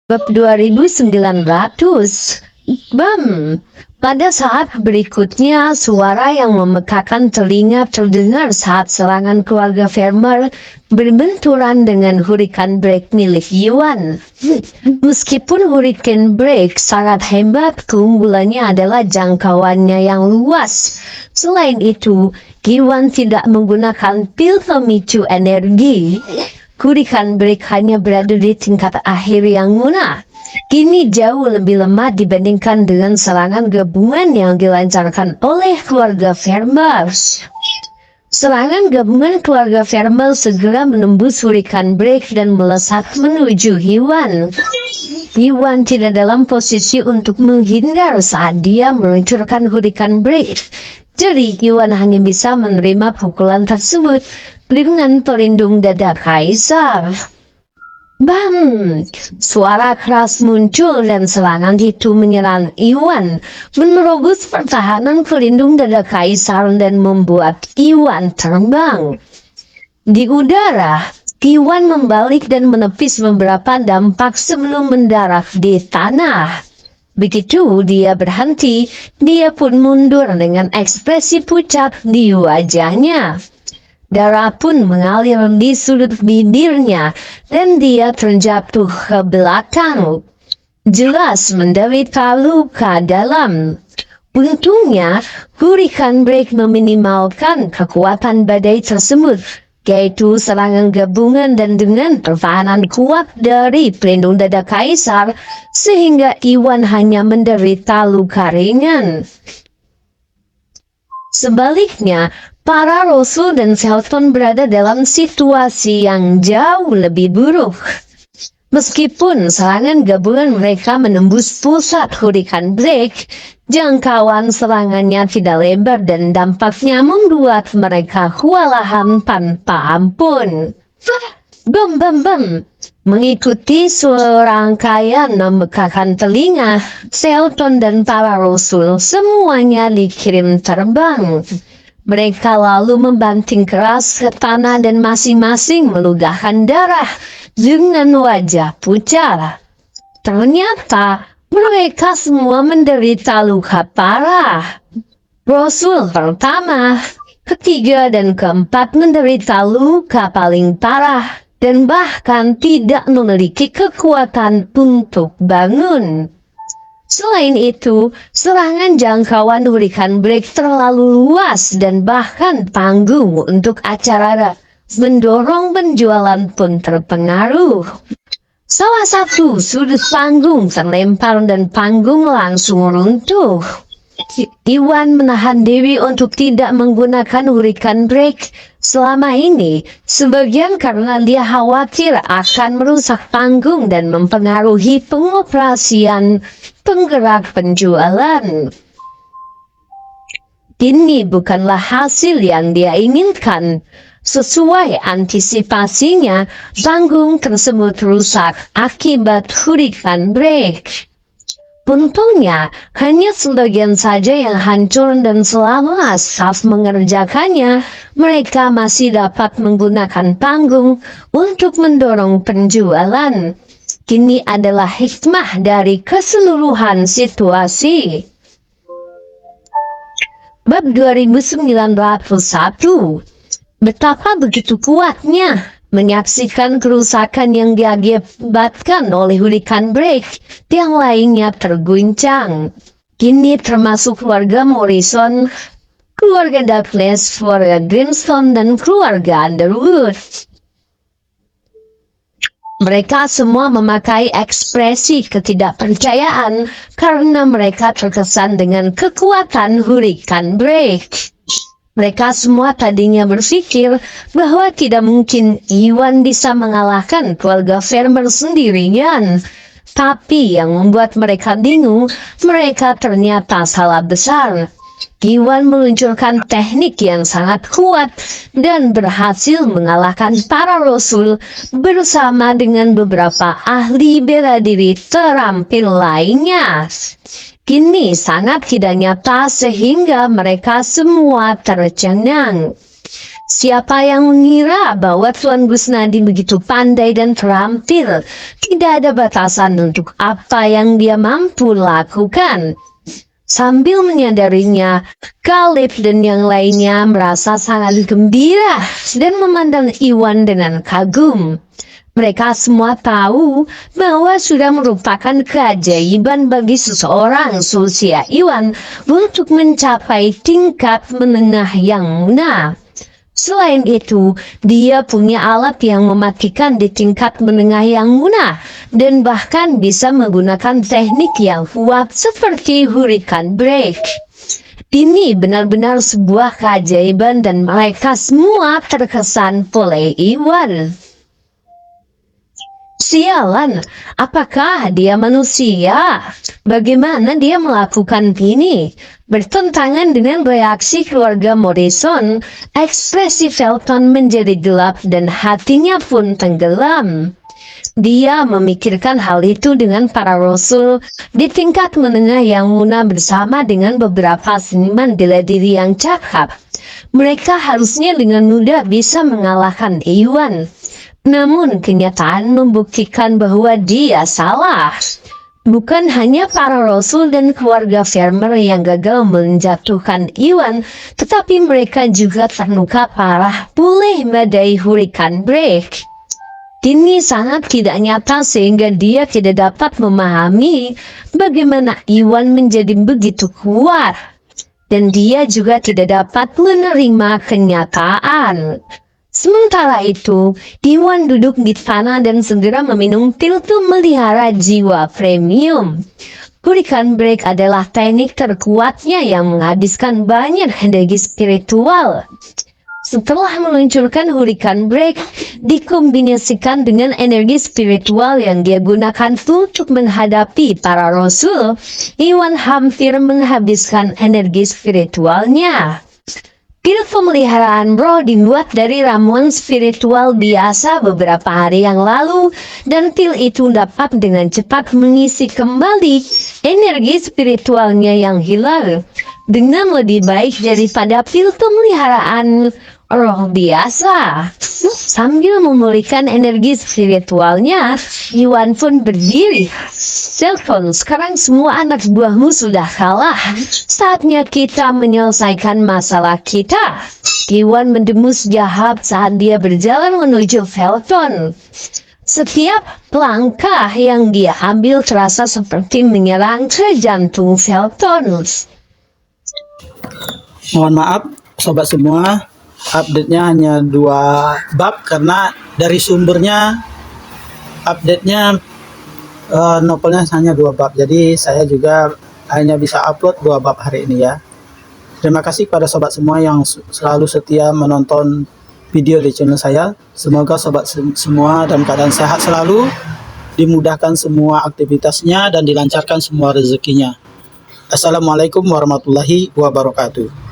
Bab 2900. Pada saat berikutnya, suara yang memekakan telinga terdengar saat serangan keluarga Farmer berbenturan dengan Hurricane Break milik Yuan. Meskipun Hurricane Break sangat hebat, keunggulannya adalah jangkauannya yang luas. Selain itu, Yuan tidak menggunakan pil pemicu energi. Hurricane Break hanya berada di tingkat akhir yang lunak. Kini jauh lebih lemah dibandingkan dengan serangan gabungan yang dilancarkan oleh keluarga Farmers. Serangan gabungan keluarga Farmers segera menembus Hurricane Break dan melesat menuju Yuan. Yuan tidak dalam posisi untuk menghindar saat dia meluncurkan Hurricane Break. Jadi Yuan hanya bisa menerima pukulan tersebut dengan pelindung dada kaisar. Bam! Suara keras muncul dan serangan itu menyerang Yuan, menerobos pertahanan pelindung dada kaisar dan membuat Yuan terbang. Di udara, Yuan membalik dan menepis beberapa dampak sebelum mendarat di tanah. Begitu dia berhenti, dia pun mundur dengan ekspresi pucat di wajahnya. Darah pun mengalir di sudut bibirnya dan dia terjatuh ke belakang. Jelas menderita luka dalam. Untungnya, Hurricane Break meminimalkan kekuatan badai tersebut, yaitu serangan gabungan dan dengan pertahanan kuat dari pelindung dada kaisar, sehingga Yuan hanya menderita luka ringan. Sebaliknya, para Rasul dan Shelton berada dalam situasi yang jauh lebih buruk. Meskipun serangan gabungan mereka menembus pusat Hurricane Break, jangkauan serangannya tidak lebar dan dampaknya membuat mereka kewalahan tanpa ampun. Bam bam bam. Mengikuti serangkaian membekakan telinga, Shelton dan para Rasul semuanya dikirim terbang. Mereka lalu membanting keras ke tanah dan masing-masing meludahkan darah dengan wajah pucat. Ternyata mereka semua menderita luka parah. Rasul pertama, ketiga, dan keempat menderita luka paling parah dan bahkan tidak memiliki kekuatan untuk bangun. Selain itu, serangan jangkauan Hurricane Break terlalu luas dan bahkan panggung untuk acara mendorong penjualan pun terpengaruh. Salah satu sudut panggung terlempar dan panggung langsung runtuh. Yuan menahan diri untuk tidak menggunakan Hurricane Break selama ini, sebagian karena dia khawatir akan merusak panggung dan mempengaruhi pengoperasian penggerak penjualan. Ini bukanlah hasil yang dia inginkan. Sesuai antisipasinya, panggung tersebut rusak akibat Hurricane Break. Untungnya, hanya sebagian saja yang hancur dan selama saat mengerjakannya, mereka masih dapat menggunakan panggung untuk mendorong penjualan. Ini adalah hikmah dari keseluruhan situasi. Bab 2901. Betapa begitu kuatnya menyaksikan kerusakan yang diakibatkan oleh Hurricane Break, yang lainnya terguncang. Kini termasuk keluarga Morrison, keluarga Douglas, keluarga Grimstone, dan keluarga Underwood. Mereka semua memakai ekspresi ketidakpercayaan karena mereka terkesan dengan kekuatan Hurricane Break. Mereka semua tadinya berpikir bahwa tidak mungkin Yuan bisa mengalahkan keluarga Farmer sendirian. Tapi yang membuat mereka bingung, mereka ternyata salah besar. Yuan meluncurkan teknik yang sangat kuat dan berhasil mengalahkan para Rasul bersama dengan beberapa ahli bela diri terampil lainnya. Kini sangat tidak nyata sehingga mereka semua tercengang. Siapa yang mengira bahwa Tuan Gusnadi begitu pandai dan terampil? Tidak ada batasan untuk apa yang dia mampu lakukan. Sambil menyadarinya, Khalif dan yang lainnya merasa sangat gembira dan memandang Iwan dengan kagum. Mereka semua tahu bahwa sudah merupakan keajaiban bagi seseorang seusia Iwan untuk mencapai tingkat menengah yang mudah. Selain itu, dia punya alat yang mematikan di tingkat menengah yang mudah dan bahkan bisa menggunakan teknik yang kuat seperti hurricane break. Ini benar-benar sebuah keajaiban dan mereka semua terkesan oleh Iwan. Sialan, apakah dia manusia? Bagaimana dia melakukan ini? Bertentangan dengan reaksi keluarga Morrison, ekspresi Felton menjadi gelap dan hatinya pun tenggelam. Dia memikirkan hal itu dengan para rasul di tingkat menengah yang muda bersama dengan beberapa seniman bela diri yang cakap. Mereka harusnya dengan mudah bisa mengalahkan Iwan. Namun kenyataan membuktikan bahwa dia salah. Bukan hanya para rasul dan keluarga Vermeer yang gagal menjatuhkan Iwan, tetapi mereka juga terluka parah oleh badai hurricane break. Ini sangat tidak nyata sehingga dia tidak dapat memahami bagaimana Iwan menjadi begitu kuat. Dan dia juga tidak dapat menerima kenyataan. Sementara itu, Iwan duduk di tanah dan segera meminum pil untuk melihara jiwa premium. Hurricane break adalah teknik terkuatnya yang menghabiskan banyak energi spiritual. Setelah meluncurkan hurricane break, dikombinasikan dengan energi spiritual yang dia gunakan untuk menghadapi para rasul, Iwan hampir menghabiskan energi spiritualnya. Pil pemeliharaan roh dibuat dari ramuan spiritual biasa beberapa hari yang lalu, dan pil itu dapat dengan cepat mengisi kembali energi spiritualnya yang hilang dengan lebih baik daripada pil pemeliharaan roh biasa. Sambil memulihkan energi spiritualnya, Iwan pun berdiri. Felton, sekarang semua anak buahmu sudah kalah. Saatnya kita menyelesaikan masalah kita. Iwan mendemus jahat saat dia berjalan menuju Felton. Setiap langkah yang dia ambil terasa seperti menyerang ke jantung Felton. Mohon maaf, sobat semua. Update-nya hanya 2 bab karena dari sumbernya update-nya novelnya hanya 2 bab. Jadi saya juga hanya bisa upload 2 bab hari ini ya. Terima kasih pada sobat semua yang selalu setia menonton video di channel saya. Semoga sobat semua dalam keadaan sehat selalu, dimudahkan semua aktivitasnya dan dilancarkan semua rezekinya. Assalamualaikum warahmatullahi wabarakatuh.